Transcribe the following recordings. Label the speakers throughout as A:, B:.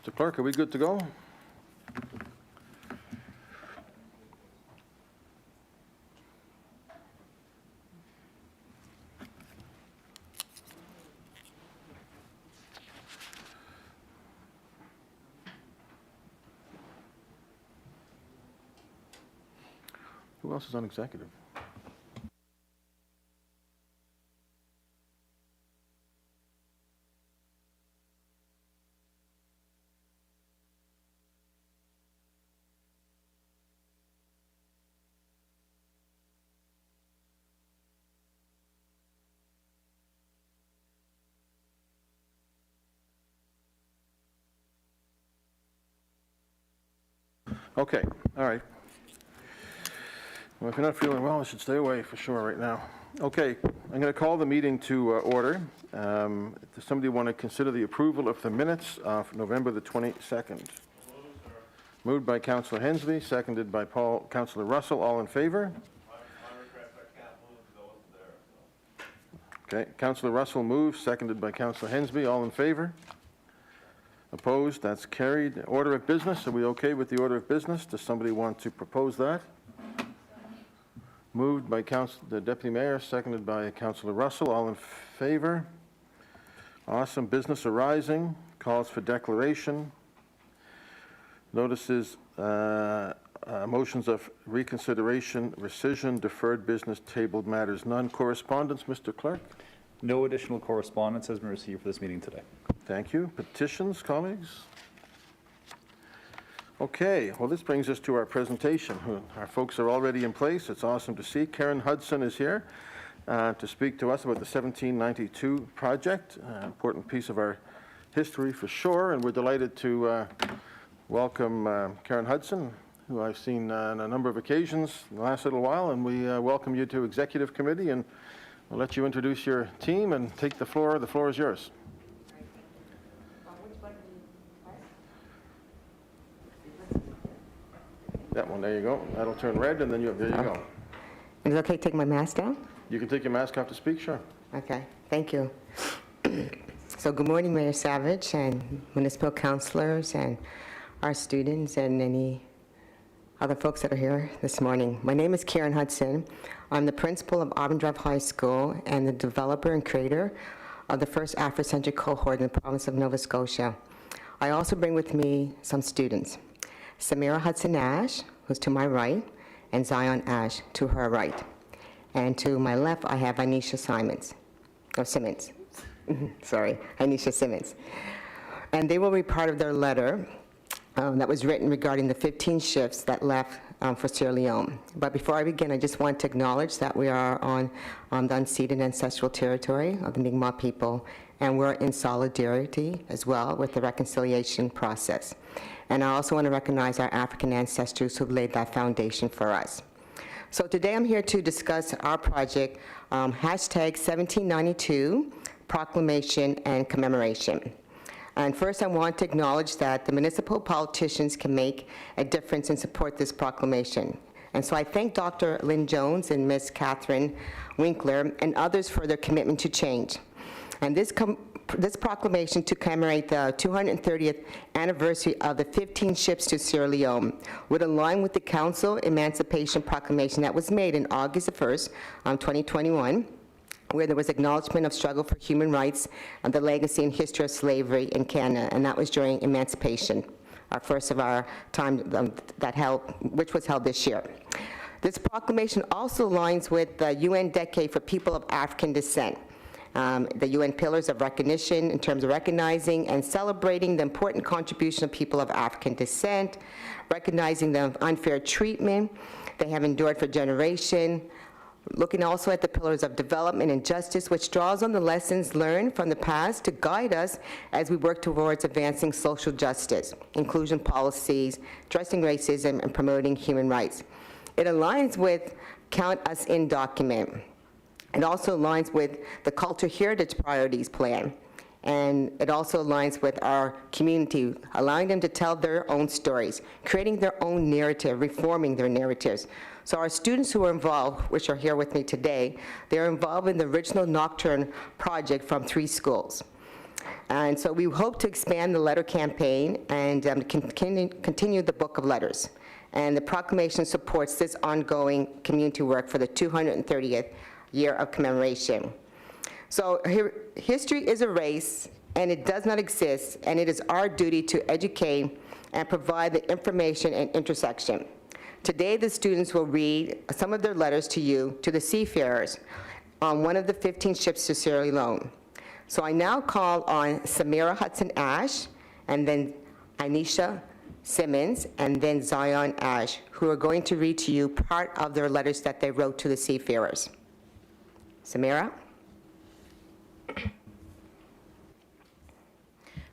A: Mr. Clerk, are we good to go? Who else is on executive? Okay, all right. Well, if you're not feeling well, I should stay away for sure right now. Okay, I'm going to call the meeting to order. Does somebody want to consider the approval of the minutes of November the 22nd? Moved by Councillor Hendsbee, seconded by Councillor Russell. All in favor? Okay, Councillor Russell moves, seconded by Councillor Hendsbee. All in favor? Opposed? That's carried. Order of business. Are we okay with the order of business? Does somebody want to propose that? Moved by the Deputy Mayor, seconded by Councillor Russell. All in favor? Awesome. Business arising. Calls for declaration. Notices, motions of reconsideration, rescission, deferred business, tabled matters, none. Correspondence, Mr. Clerk?
B: No additional correspondence has been received for this meeting today.
A: Thank you. Petitions, colleagues? Okay, well, this brings us to our presentation. Our folks are already in place. It's awesome to see. Kathryn Hudson is here to speak to us about the 1792 project, an important piece of our history for sure, and we're delighted to welcome Kathryn Hudson, who I've seen on a number of occasions in the last little while, and we welcome you to Executive Committee, and we'll let you introduce your team and take the floor. The floor is yours. That one, there you go. That'll turn red, and then there you go.
C: Is it okay to take my mask down?
A: You can take your mask off to speak, sure.
C: Okay, thank you. So good morning, Mayor Savage and municipal councilors and our students and any other folks that are here this morning. My name is Kathryn Hudson. I'm the principal of Auburn Drive High School and the developer and creator of the first Afrocentric cohort in the province of Nova Scotia. I also bring with me some students. Samira Hudson Ash, who's to my right, and Zion Ash to her right. And to my left, I have Anisha Simmons. Sorry, Anisha Simmons. And they will be part of their letter that was written regarding the 15 shifts that left for Sierra Leone. But before I begin, I just want to acknowledge that we are on the unceded ancestral territory of the Mi'kmaq people, and we're in solidarity as well with the reconciliation process. And I also want to recognize our African ancestors who laid that foundation for us. So today I'm here to discuss our project, hashtag 1792, proclamation and commemoration. And first I want to acknowledge that the municipal politicians can make a difference and support this proclamation. And so I thank Dr. Lynn Jones and Ms. Kathryn Winkler and others for their commitment to change. And this proclamation to commemorate the 230th anniversary of the 15 ships to Sierra Leone would align with the Council Emancipation Proclamation that was made in August 1st, 2021, where there was acknowledgement of struggle for human rights and the legacy and history of slavery in Canada, and that was during Emancipation, our first of our time which was held this year. This proclamation also aligns with the UN Decade for People of African Descent, the UN Pillars of Recognition in terms of recognizing and celebrating the important contribution of people of African descent, recognizing the unfair treatment they have endured for generations, looking also at the pillars of development and justice, which draws on the lessons learned from the past to guide us as we work towards advancing social justice, inclusion policies, addressing racism, and promoting human rights. It aligns with Count Us In document. It also aligns with the Culture Heritage Priorities Plan. And it also aligns with our community, allowing them to tell their own stories, creating their own narrative, reforming their narratives. So our students who are involved, which are here with me today, they're involved in the original Nocturne project from 3 schools. And so we hope to expand the letter campaign and continue the book of letters. And the proclamation supports this ongoing community work for the 230th year of commemoration. So history is a race, and it does not exist, and it is our duty to educate and provide the information and intersection. Today, the students will read some of their letters to you, to the seafarers, on one of the 15 ships to Sierra Leone. So I now call on Samira Hudson-Ash, and then Anisha Simmons, and then Zion Ash, who are going to read to you part of their letters that they wrote to the seafarers. Samira?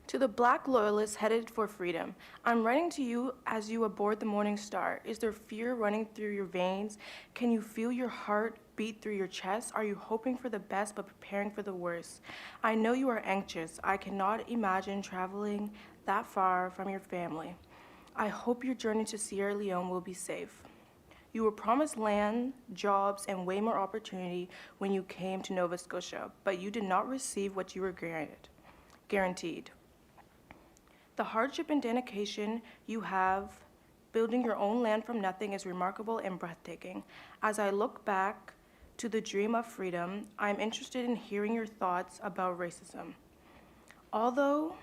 D: To the Black loyalists headed for freedom, I'm writing to you as you aboard the Morning Star. Is there fear running through your veins? Can you feel your heart beat through your chest? Are you hoping for the best but preparing for the worst? I know you are anxious. I cannot imagine traveling that far from your family. I hope your journey to Sierra Leone will be safe. You were promised land, jobs, and way more opportunity when you came to Nova Scotia, but you did not receive what you were guaranteed. The hardship and dedication you have building your own land from nothing is remarkable and breathtaking. As I look back to the dream of freedom, I'm interested in hearing your thoughts about racism. Although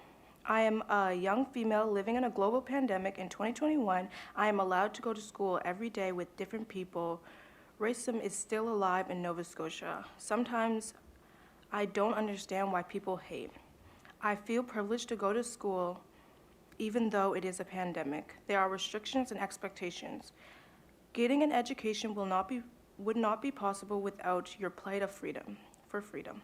D: I am a young female living in a global pandemic in 2021, I am allowed to go to school every day with different people. Racism is still alive in Nova Scotia. Sometimes I don't understand why people hate. I feel privileged to go to school even though it is a pandemic. There are restrictions and expectations. Getting an education would not be possible without your plight of freedom, for freedom.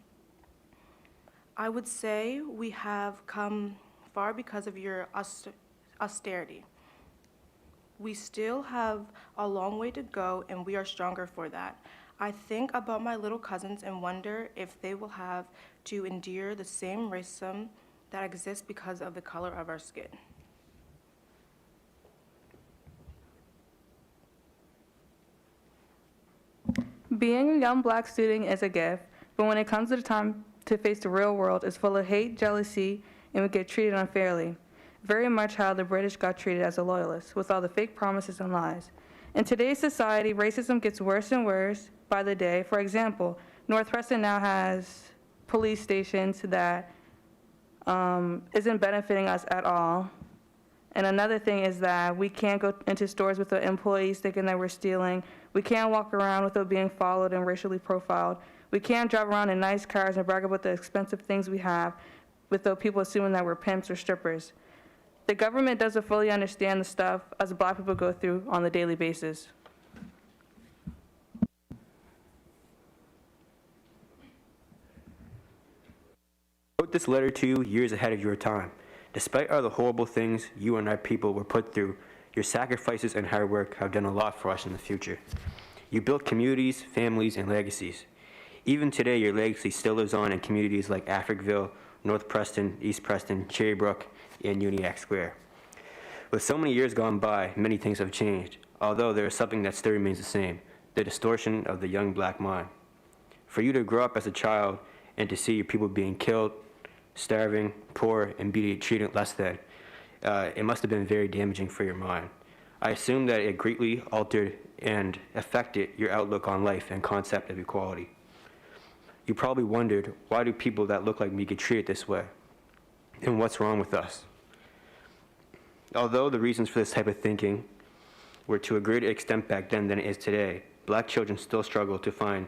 D: I would say we have come far because of your austerity. We still have a long way to go, and we are stronger for that. I think about my little cousins and wonder if they will have to endure the same racism that exists because of the color of our skin.
E: Being a young Black student is a gift, but when it comes to the time to face the real world, it's full of hate, jealousy, and we get treated unfairly. Very much how the British got treated as a loyalist, with all the fake promises and lies. In today's society, racism gets worse and worse by the day. For example, Northwestern now has police stations that isn't benefiting us at all. And another thing is that we can't go into stores with the employees thinking that we're stealing. We can't walk around without being followed and racially profiled. We can't drive around in nice cars and brag about the expensive things we have without people assuming that we're pimps or strippers. The government doesn't fully understand the stuff us Black people go through on a daily basis.
F: I wrote this letter to you years ahead of your time. Despite all the horrible things you and our people were put through, your sacrifices and hard work have done a lot for us in the future. You built communities, families, and legacies. Even today, your legacy still lives on in communities like Africville, North Preston, East Preston, Cherrybrook, and Uniacke Square. With so many years gone by, many things have changed, although there is something that still remains the same, the distortion of the young Black mind. For you to grow up as a child and to see your people being killed, starving, poor, and being treated less than, it must have been very damaging for your mind. I assume that it greatly altered and affected your outlook on life and concept of equality. You probably wondered, why do people that look like me get treated this way? And what's wrong with us? Although the reasons for this type of thinking were to a greater extent back then than it is today, Black children still struggle to find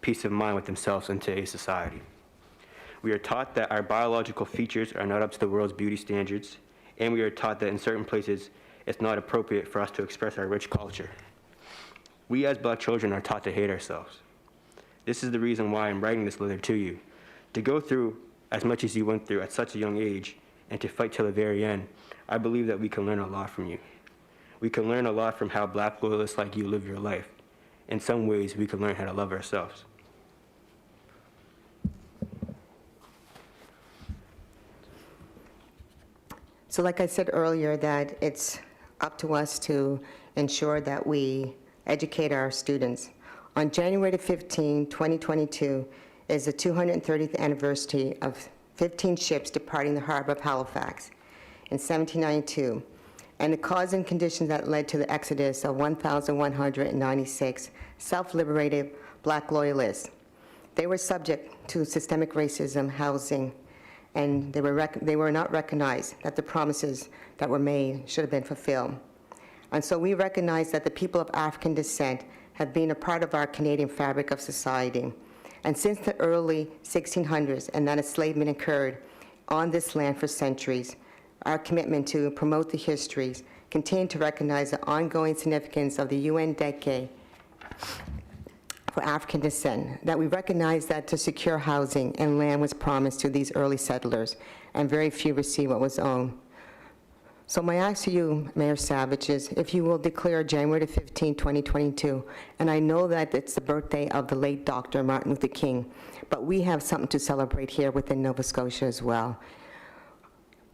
F: peace of mind with themselves in today's society. We are taught that our biological features are not up to the world's beauty standards, and we are taught that in certain places it's not appropriate for us to express our rich culture. We as Black children are taught to hate ourselves. This is the reason why I'm writing this letter to you. To go through as much as you went through at such a young age and to fight till the very end, I believe that we can learn a lot from you. We can learn a lot from how Black loyalists like you live your life. In some ways, we can learn how to love ourselves.
C: So like I said earlier, that it's up to us to ensure that we educate our students. On January 15, 2022, is the 230th anniversary of 15 ships departing the harbor of Halifax in 1792, and the cause and conditions that led to the exodus of 1,196 self-liberated Black Loyalists. They were subject to systemic racism, housing, and they were not recognized that the promises that were made should have been fulfilled. And so we recognize that the people of African descent have been a part of our Canadian fabric of society. And since the early 1600s, and that enslavement occurred on this land for centuries, our commitment to promote the histories continue to recognize the ongoing significance of the UN decade for African descent, that we recognize that to secure housing and land was promised to these early settlers, and very few received what was owed. So my ask to you, Mayor Savage, is if you will declare January 15, 2022, and I know that it's the birthday of the late Dr. Martin Luther King, but we have something to celebrate here within Nova Scotia as well.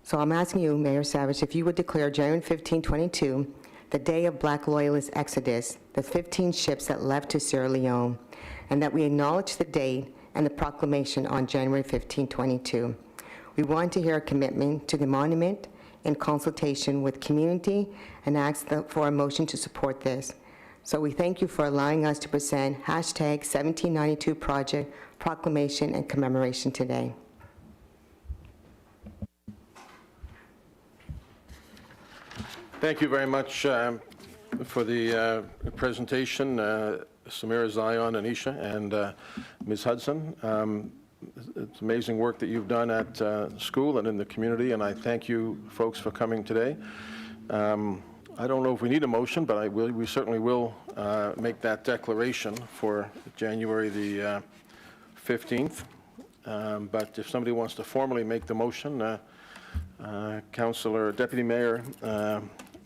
C: So I'm asking you, Mayor Savage, if you would declare January 15, 22, the day of Black Loyalist Exodus, the 15 ships that left to Sierra Leone, and that we acknowledge the date and the proclamation on January 15, 22. We want to hear a commitment to the monument in consultation with community and ask for a motion to support this. So we thank you for allowing us to present hashtag 1792 Project Proclamation and Commemoration today.
A: Thank you very much for the presentation, Samira, Zion, Anisha, and Ms. Hudson. It's amazing work that you've done at school and in the community, and I thank you folks for coming today. I don't know if we need a motion, but we certainly will make that declaration for January the 15th. But if somebody wants to formally make the motion, Councillor Deputy Mayor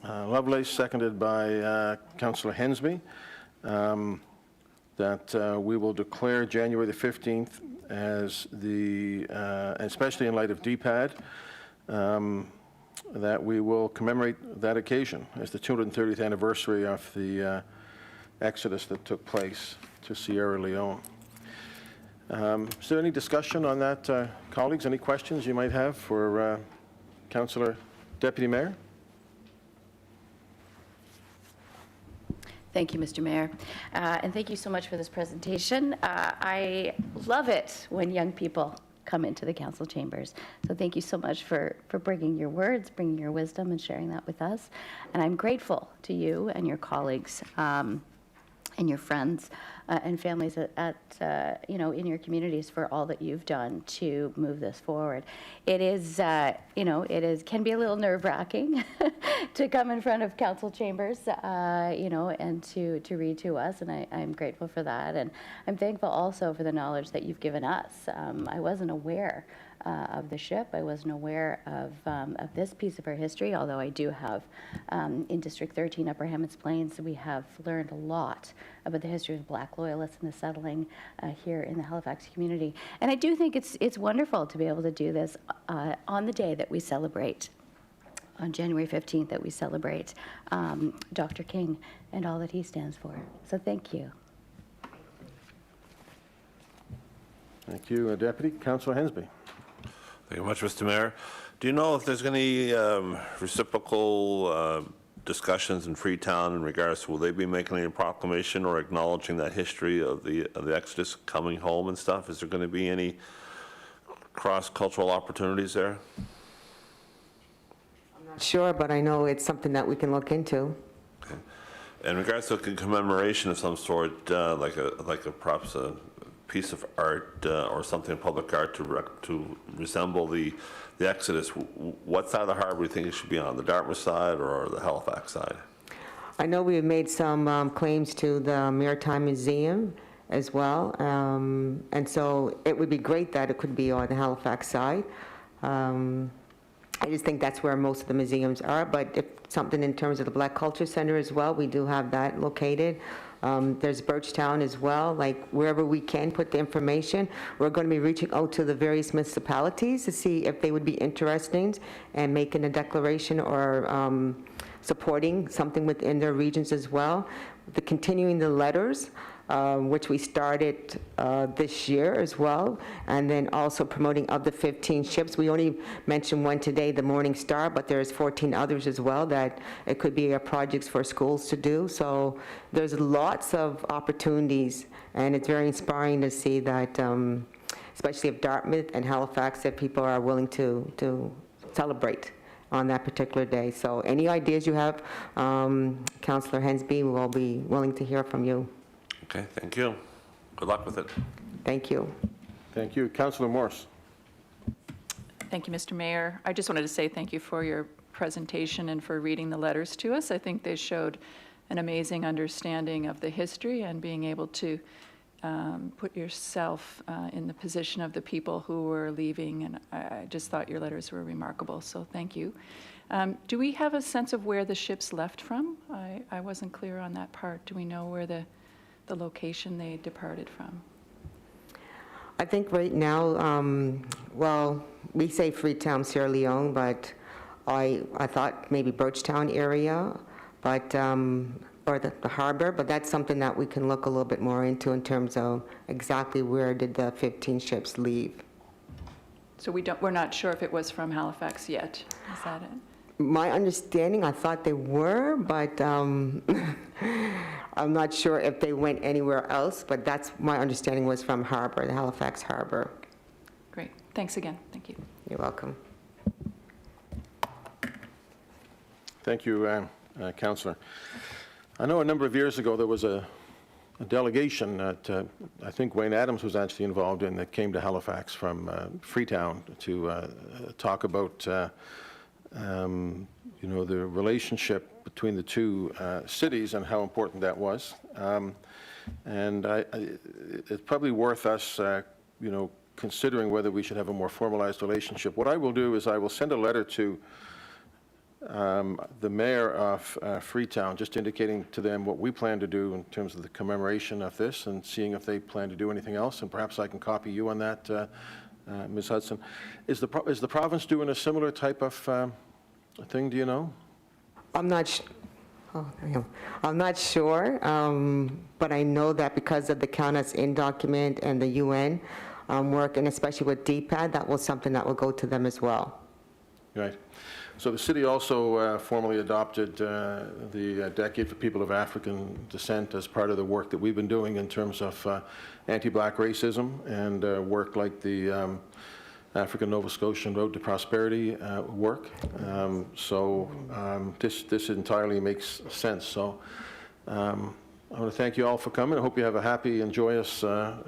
A: Lovelace, seconded by Councillor Hendsbee, that we will declare January the 15th as the, especially in light of DPAD, that we will commemorate that occasion as the 230th anniversary of the exodus that took place to Sierra Leone. Is there any discussion on that, colleagues? Any questions you might have for Councillor Deputy Mayor?
G: Thank you, Mr. Mayor, and thank you so much for this presentation. I love it when young people come into the council chambers. So thank you so much for bringing your words, bringing your wisdom, and sharing that with us. And I'm grateful to you and your colleagues and your friends and families at in your communities for all that you've done to move this forward. It is, can be a little nerve-wracking to come in front of council chambers, and to read to us, and I'm grateful for that. And I'm thankful also for the knowledge that you've given us. I wasn't aware of the ship. I wasn't aware of this piece of our history, although I do have, in District 13, Upper Hammonds Plains, we have learned a lot about the history of Black Loyalists and the settling here in the Halifax community. And I do think it's wonderful to be able to do this on the day that we celebrate, on January 15th, that we celebrate Dr. King and all that he stands for. So thank you.
A: Thank you, Deputy. Councillor Hendsbee.
H: Thank you much, Mr. Mayor. Do you know if there's any reciprocal discussions in Freetown in regards to, will they be making any proclamation or acknowledging that history of the Exodus coming home and stuff? Is there going to be any cross-cultural opportunities there?
C: I'm not sure, but I know it's something that we can look into.
H: Okay. In regards to a commemoration of some sort, like perhaps a piece of art or something, public art to resemble the Exodus, what side of the harbor do you think it should be on, the Dartmouth side or the Halifax side?
C: I know we have made some claims to the Maritime Museum as well, and so it would be great that it could be on the Halifax side. I just think that's where most of the museums are, but if something in terms of the Black Culture Center as well, we do have that located. There's Birchtown as well, like wherever we can put the information. We're going to be reaching out to the various municipalities to see if they would be interested in making a declaration or supporting something within their regions as well. Continuing the letters which we started this year as well, and then also promoting of the 15 ships. We only mentioned one today, the Morning Star, but there's 14 others as well that it could be projects for schools to do. So there's lots of opportunities, and it's very inspiring to see that, especially if Dartmouth and Halifax, that people are willing to celebrate on that particular day. So any ideas you have, Councillor Hendsbee, we'll be willing to hear from you.
H: Okay, thank you. Good luck with it.
C: Thank you.
A: Thank you. Councillor Morse.
I: Thank you, Mr. Mayor. I just wanted to say thank you for your presentation and for reading the letters to us. I think they showed an amazing understanding of the history and being able to put yourself in the position of the people who were leaving, and I just thought your letters were remarkable, so thank you. Do we have a sense of where the ships left from? I wasn't clear on that part. Do we know where the location they departed from?
C: I think right now, well, we say Freetown, Sierra Leone, but I thought maybe Birchtown area, but or the harbor, but that's something that we can look a little bit more into in terms of exactly where did the 15 ships leave.
I: So we're not sure if it was from Halifax yet. Is that it?
C: My understanding, I thought they were, but I'm not sure if they went anywhere else, but that's my understanding was from harbor, the Halifax harbor.
I: Great. Thanks again. Thank you.
C: You're welcome.
A: Thank you, Councillor. I know a number of years ago there was a delegation that I think Wayne Adams was actually involved in that came to Halifax from Freetown to talk about you know, the relationship between the two cities and how important that was. And it's probably worth us, you know, considering whether we should have a more formalized relationship. What I will do is I will send a letter to the mayor of Freetown, just indicating to them what we plan to do in terms of the commemoration of this and seeing if they plan to do anything else. And perhaps I can copy you on that, Ms. Hudson. Is the province doing a similar type of thing, do you know?
C: I'm not sure, but I know that because of the Count Us In document and the UN work, and especially with DPAD, that was something that will go to them as well.
A: Right. So the city also formally adopted the Decade for People of African Descent as part of the work that we've been doing in terms of anti-black racism and work like the African Nova Scotian Road to Prosperity work. This entirely makes sense. So I want to thank you all for coming. I hope you have a happy and joyous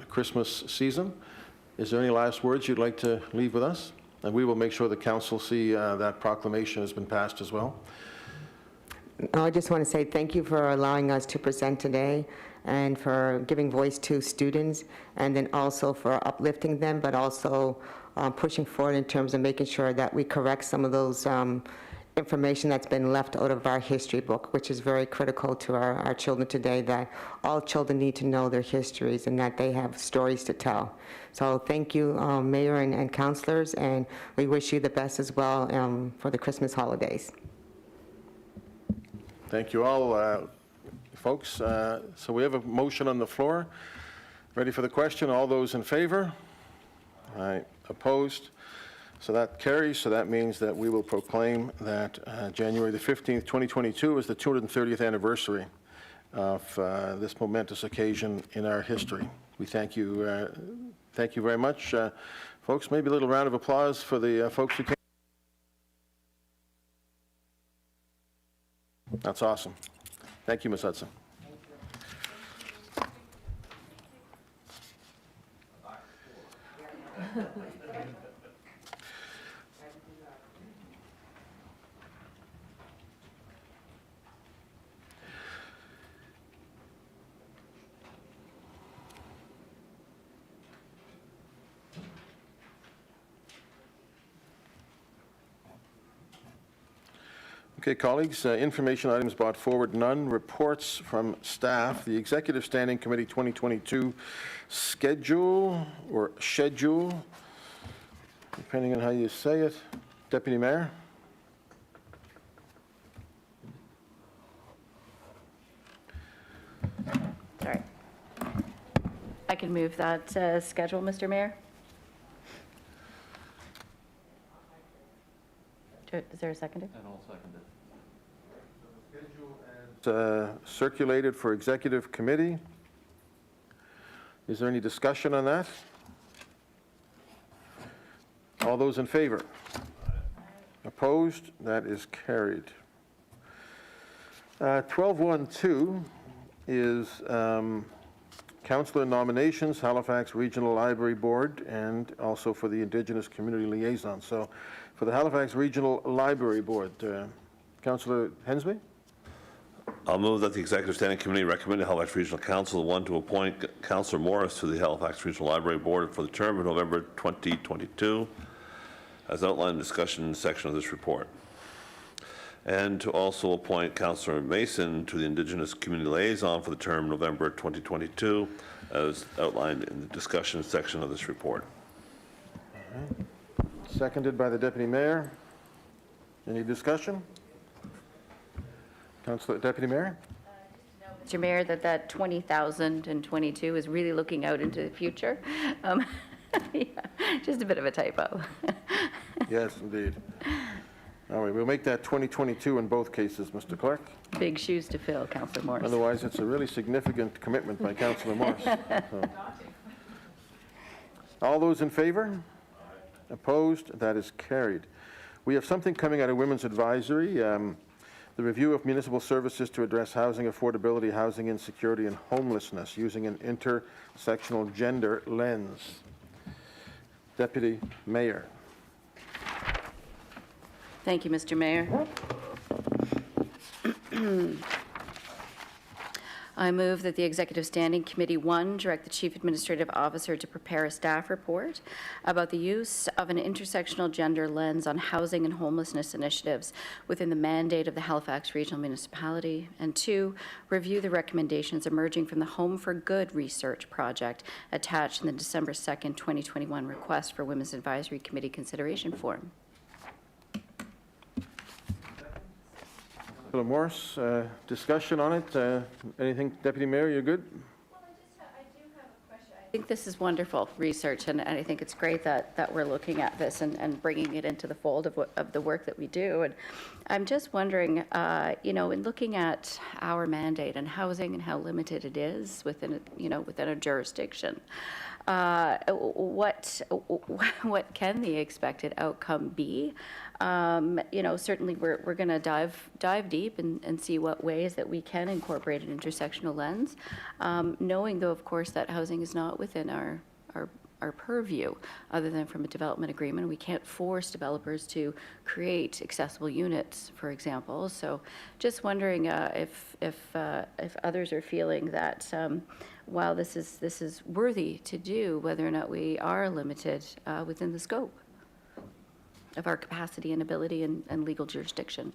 A: Christmas season. Is there any last words you'd like to leave with us? And we will make sure the council see that proclamation has been passed as well.
C: I just want to say thank you for allowing us to present today and for giving voice to students, and then also for uplifting them, but also pushing forward in terms of making sure that we correct some of those information that's been left out of our history book, which is very critical to our children today, that all children need to know their histories and that they have stories to tell. So thank you, Mayor and councillors, and we wish you the best as well for the Christmas holidays.
A: Thank you all, folks. So we have a motion on the floor. Ready for the question? All those in favor? Aye. Opposed? So that carries. So that means that we will proclaim that January the 15th, 2022 is the 230th anniversary of this momentous occasion in our history. We thank you very much. Folks, maybe a little round of applause for the folks who came. That's awesome. Thank you, Ms. Hudson. Okay, colleagues, information items brought forward, none. Reports from staff. The Executive Standing Committee 2022 schedule, depending on how you say it. Deputy Mayor?
G: Sorry. I can move that schedule, Mr. Mayor. Is there a seconder?
B: And I'll second it.
A: Circulated for executive committee. Is there any discussion on that? All those in favor? Opposed? That is carried. 12.1.2 is councillor nominations, Halifax Regional Library Board, and also for the Indigenous Community Liaison. So for the Halifax Regional Library Board, Councillor Hendsbee?
H: I'll move that the Executive Standing Committee recommend to Halifax Regional Council, 1, to appoint Councillor Morse to the Halifax Regional Library Board for the term of November 2022, as outlined in the discussion section of this report. And to also appoint Councillor Mason to the Indigenous Community Liaison for the term November 2022, as outlined in the discussion section of this report.
A: Seconded by the Deputy Mayor. Any discussion? Councillor Deputy Mayor?
G: Mr. Mayor, that 20,022 is really looking out into the future. Yeah, just a bit of a typo.
A: Yes, indeed. All right, we'll make that 2022 in both cases, Mr. Clerk.
G: Big shoes to fill, Councillor Morse.
A: Otherwise, it's a really significant commitment by Councillor Morse. So. All those in favor? Opposed? That is carried. We have something coming out of Women's Advisory, the review of municipal services to address housing affordability, housing insecurity, and homelessness using an intersectional gender lens. Deputy Mayor.
G: Thank you, Mr. Mayor. I move that the Executive Standing Committee, 1, direct the Chief Administrative Officer to prepare a staff report about the use of an intersectional gender lens on housing and homelessness initiatives within the mandate of the Halifax Regional Municipality, and 2, review the recommendations emerging from the Home for Good research project attached in the December 2nd, 2021 request for Women's Advisory Committee consideration form.
A: Councillor Morse, discussion on it? Anything, Deputy Mayor, you're good?
G: Well, I do have a question. I think this is wonderful research, and I think it's great that we're looking at this and bringing it into the fold of the work that we do. And I'm just wondering, in looking at our mandate and housing and how limited it is within a jurisdiction, what can the expected outcome be? Certainly we're going to dive deep and see what ways that we can incorporate an intersectional lens, knowing though, of course, that housing is not within our purview other than from a development agreement. We can't force developers to create accessible units, for example. So just wondering if others are feeling that while this is worthy to do, whether or not we are limited within the scope of our capacity and ability and legal jurisdiction.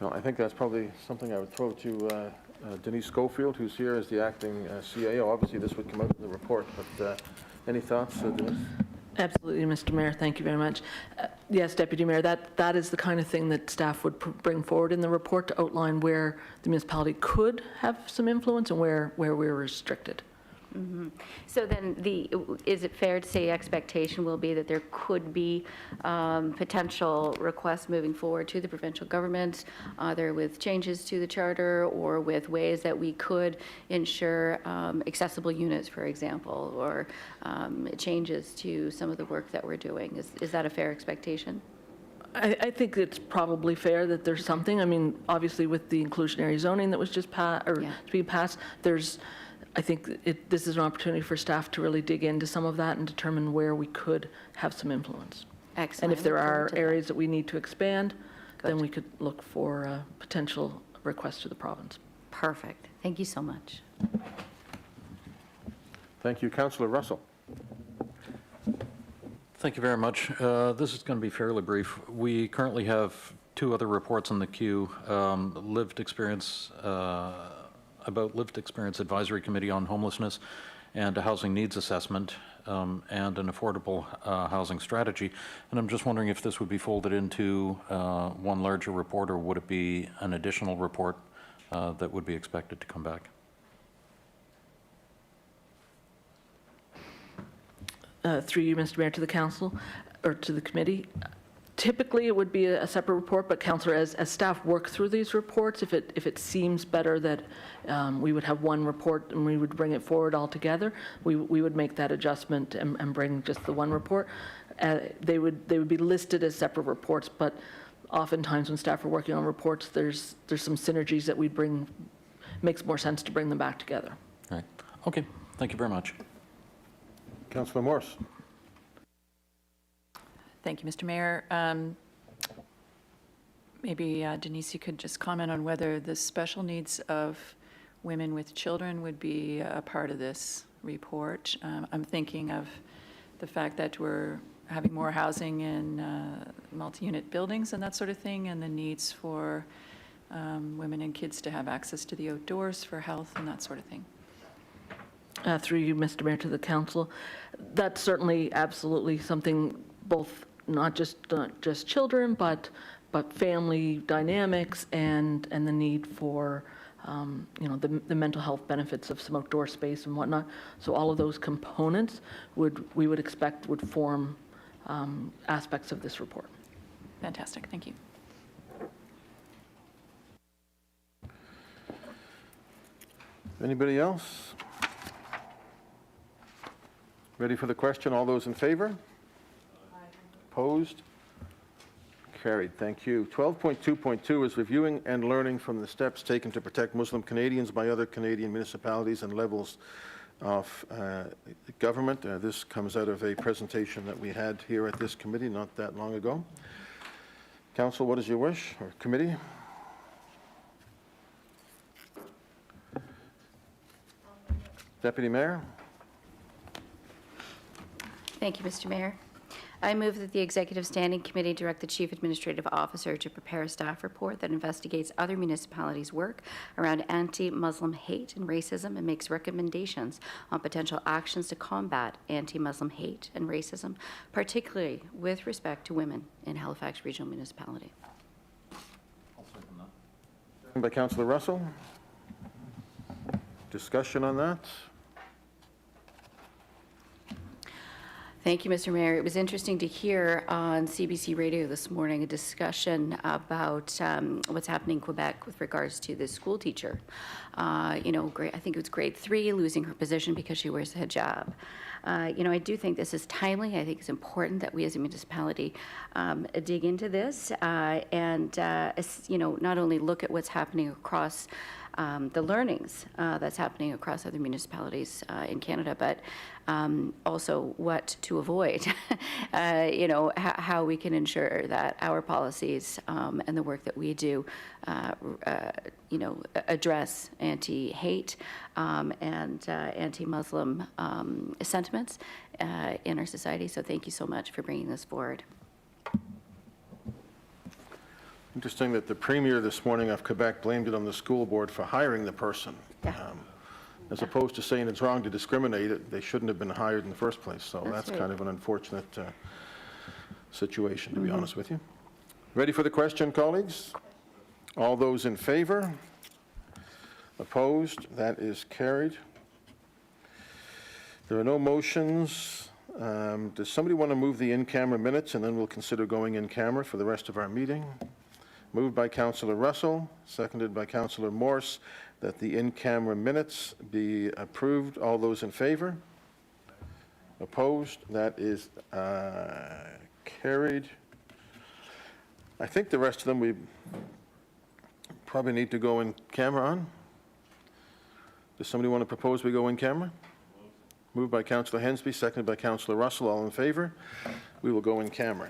A: No, I think that's probably something I would throw to Denise Schofield, who's here as the acting CAO. Obviously, this would come out in the report, but any thoughts, Denise?
J: Absolutely, Mr. Mayor. Thank you very much. Yes, Deputy Mayor, that is the kind of thing that staff would bring forward in the report to outline where the municipality could have some influence and where we're restricted.
G: Mm-hmm. So then is it fair to say expectation will be that there could be potential requests moving forward to the provincial government, either with changes to the charter or with ways that we could ensure accessible units, for example, or changes to some of the work that we're doing? Is that a fair expectation?
J: I think it's probably fair that there's something. I mean, obviously with the inclusionary zoning that was just passed, or to be passed, I think this is an opportunity for staff to really dig into some of that and determine where we could have some influence.
G: Excellent.
J: And if there are areas that we need to expand, then we could look for a potential request to the province.
G: Perfect. Thank you so much.
A: Thank you. Councillor Russell.
K: Thank you very much. This is going to be fairly brief. We currently have 2 other reports in the queue, lived experience advisory committee on homelessness and a housing needs assessment and an affordable housing strategy. And I'm just wondering if this would be folded into one larger report, or would it be an additional report that would be expected to come back.
J: Through you, Mr. Mayor, to the council, or to the committee. Typically, it would be a separate report, but Councillor, as staff work through these reports, if it seems better that we would have one report and we would bring it forward all together, we would make that adjustment and bring just the one report. They would be listed as separate reports, but oftentimes when staff are working on reports, there's some synergies that we'd bring, makes more sense to bring them back together.
K: Right. Okay. Thank you very much.
A: Councillor Morse.
I: Thank you, Mr. Mayor. Maybe Denise, you could just comment on whether the special needs of women with children would be a part of this report. I'm thinking of the fact that we're having more housing in multi-unit buildings and that sort of thing, and the needs for women and kids to have access to the outdoors for health and that sort of thing.
J: Through you, Mr. Mayor, to the council. That's certainly absolutely something, both not just children, but family dynamics and the need for the mental health benefits of some outdoor space and whatnot. So all of those components we would expect would form aspects of this report.
I: Fantastic. Thank you.
A: Anybody else? Ready for the question? All those in favor? Opposed? Carried. Thank you. 12.2.2 is reviewing and learning from the steps taken to protect Muslim Canadians by other Canadian municipalities and levels of government. This comes out of a presentation that we had here at this committee not that long ago. Council, what is your wish, or committee? Deputy Mayor?
G: Thank you, Mr. Mayor. I move that the Executive Standing Committee direct the Chief Administrative Officer to prepare a staff report that investigates other municipalities' work around anti-Muslim hate and racism and makes recommendations on potential actions to combat anti-Muslim hate and racism, particularly with respect to women in Halifax Regional Municipality.
A: Second by Councillor Russell. Discussion on that?
G: Thank you, Mr. Mayor. It was interesting to hear on CBC Radio this morning a discussion about what's happening in Quebec with regards to the school teacher. I think it was grade 3, losing her position because she wears a hijab. I do think this is timely. I think it's important that we as a municipality dig into this and not only look at what's happening across the learnings that's happening across other municipalities in Canada, but also what to avoid, how we can ensure that our policies and the work that we do, address anti-hate and anti-Muslim sentiments in our society. So thank you so much for bringing this forward.
A: Interesting that the Premier this morning of Quebec blamed it on the school board for hiring the person.
G: Yeah.
A: As opposed to saying it's wrong to discriminate, they shouldn't have been hired in the first place. So that's
G: right.
A: kind of an unfortunate situation, to be honest with you. Ready for the question, colleagues? All those in favor? Opposed? That is carried. There are no motions. Does somebody want to move the in-camera minutes, and then we'll consider going in camera for the rest of our meeting? Moved by Councillor Russell, seconded by Councillor Morse, that the in-camera minutes be approved. All those in favor? Opposed? That is carried. I think the rest of them we probably need to go in camera on. Does somebody want to propose we go in camera? Moved by Councillor Hendsbee, seconded by Councillor Russell. All in favor? We will go in camera.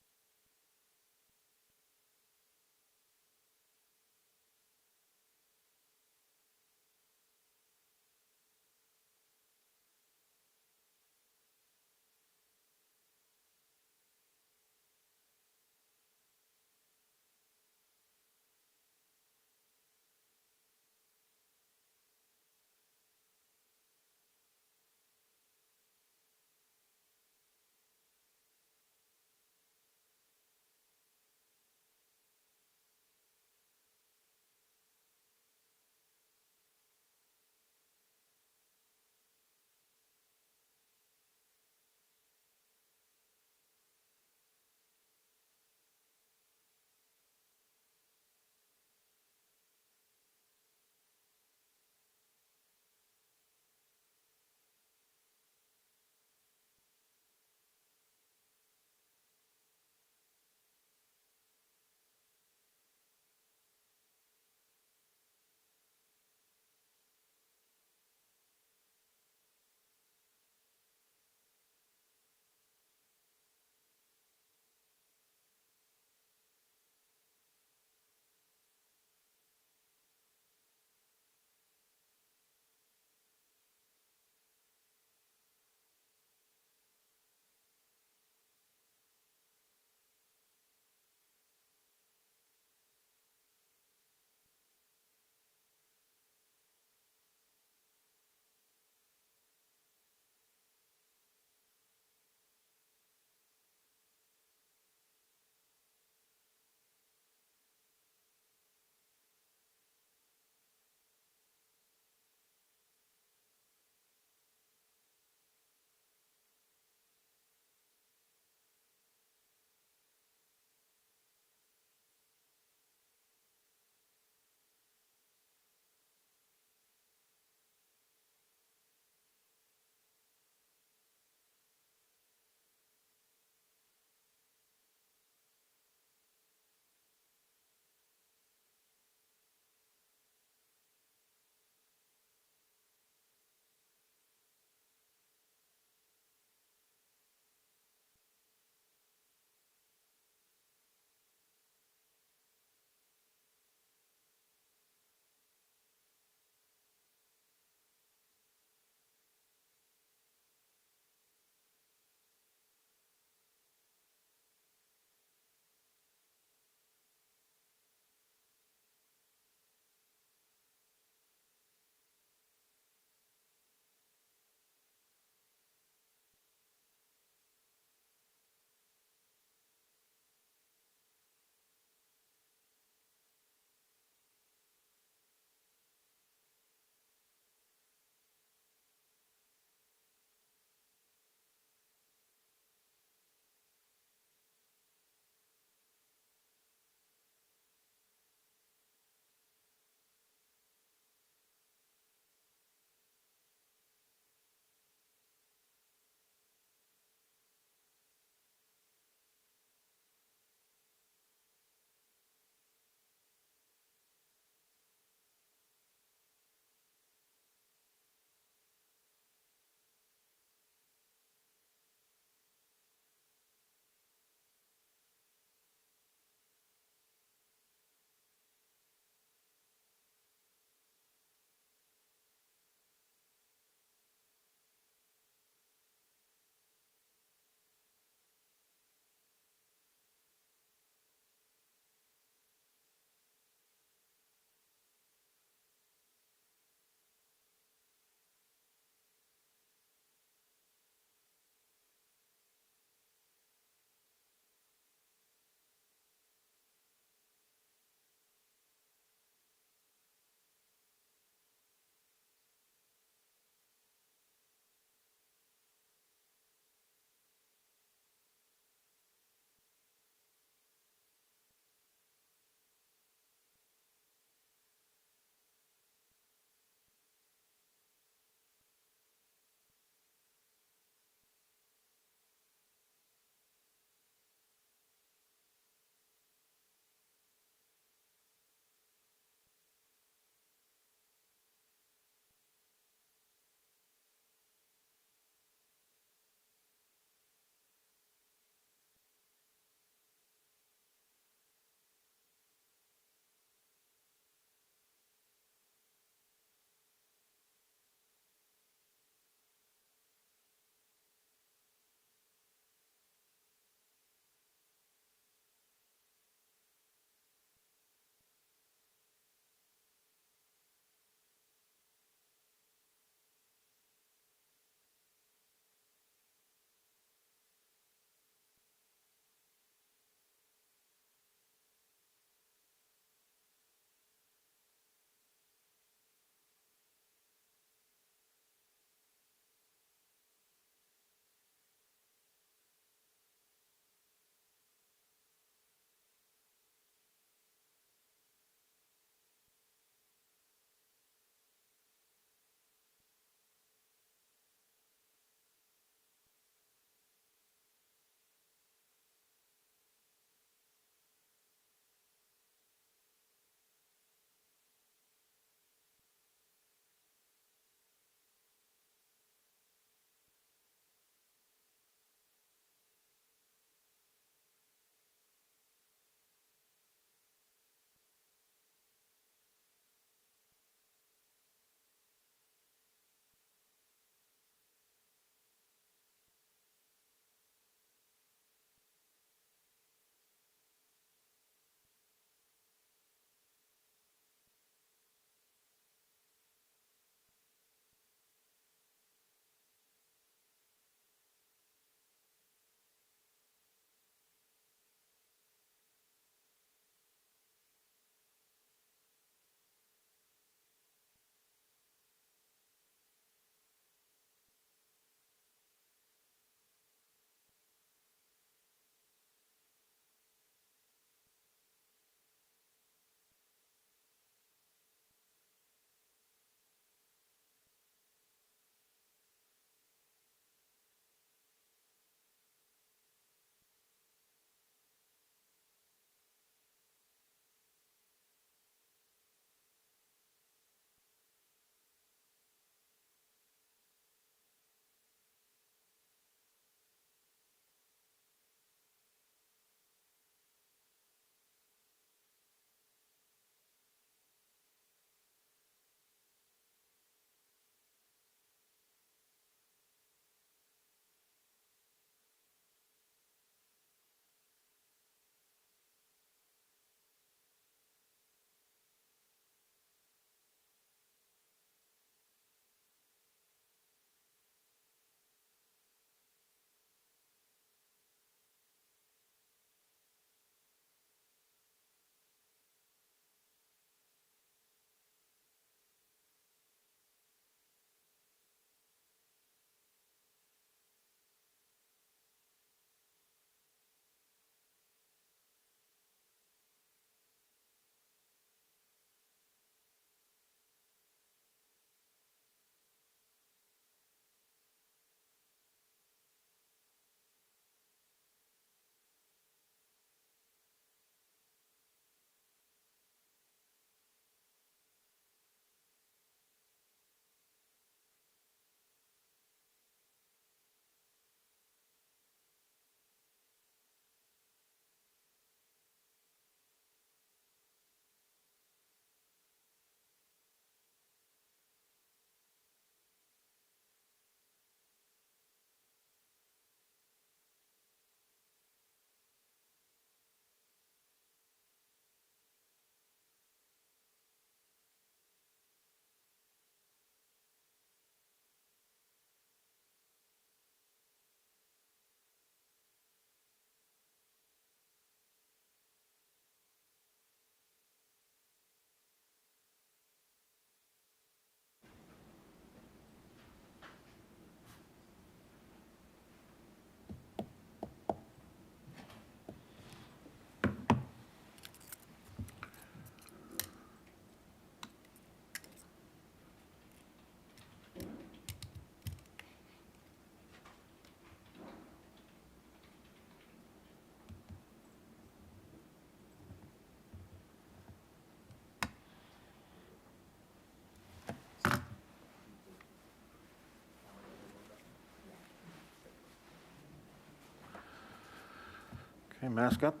A: Okay, mask up.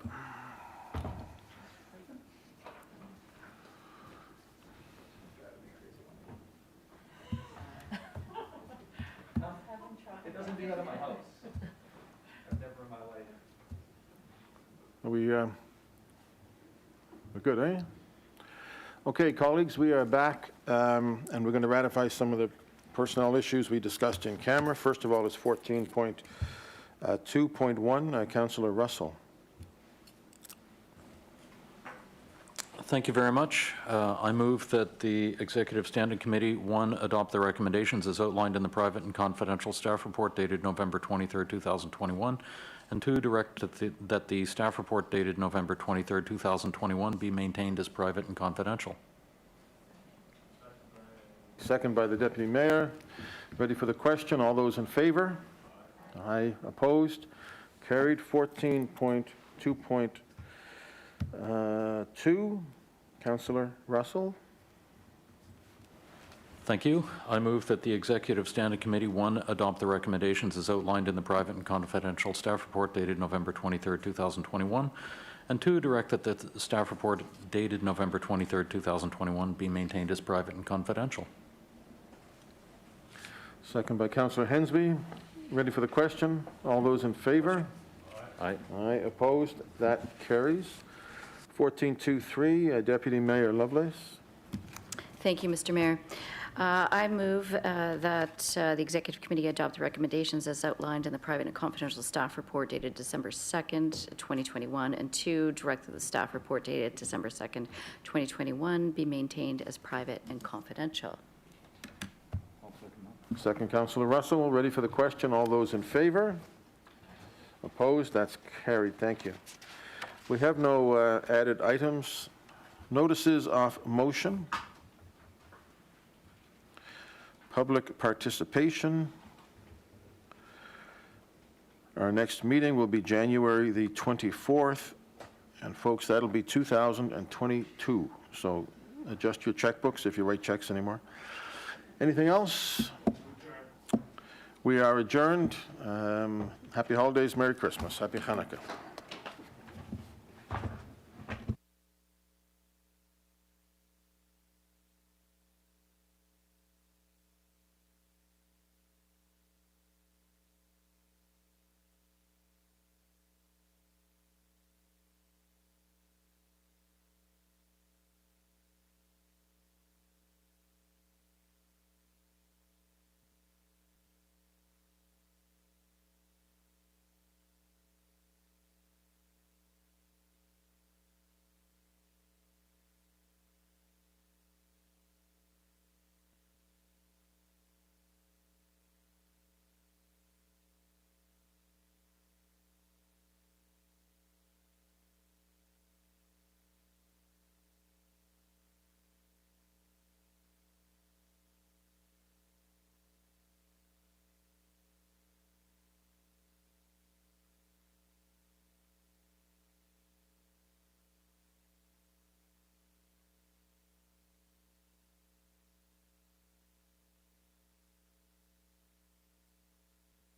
B: It doesn't do that at my house. I've never in my life.
A: We're good, eh? Okay, colleagues, we are back, and we're going to ratify some of the personnel issues we discussed in camera. First of all, it's 14.2.1, Councillor Russell.
K: Thank you very much. I move that the Executive Standing Committee, 1, adopt the recommendations as outlined in the private and confidential staff report dated November 23rd, 2021, and 2, direct that the staff report dated November 23rd, 2021 be maintained as private and confidential.
A: Second by the Deputy Mayor. Ready for the question? All those in favor? Aye. Opposed? Carried. 14.2.2. Councillor Russell.
K: Thank you. I move that the Executive Standing Committee, 1, adopt the recommendations as outlined in the private and confidential staff report dated November 23rd, 2021, and 2, direct that the staff report dated November 23rd, 2021 be maintained as private and confidential.
A: Second by Councillor Hendsbee. Ready for the question? All those in favor?
K: Aye.
A: Aye. Opposed? That carries. 14.2.3, Deputy Mayor Lovelace.
G: Thank you, Mr. Mayor. I move that the Executive Committee adopt the recommendations as outlined in the private and confidential staff report dated December 2nd, 2021, and 2, direct that the staff report dated December 2nd, 2021 be maintained as private and confidential.
A: Second, Councillor Russell. Ready for the question? All those in favor? Opposed? That's carried. Thank you. We have no added items. Notices of motion. Public participation. Our next meeting will be January the 24th. And folks, that'll be 2022. So adjust your checkbooks if you write checks anymore. Anything else? We are adjourned. Happy holidays, Merry Christmas, Happy Hanukkah.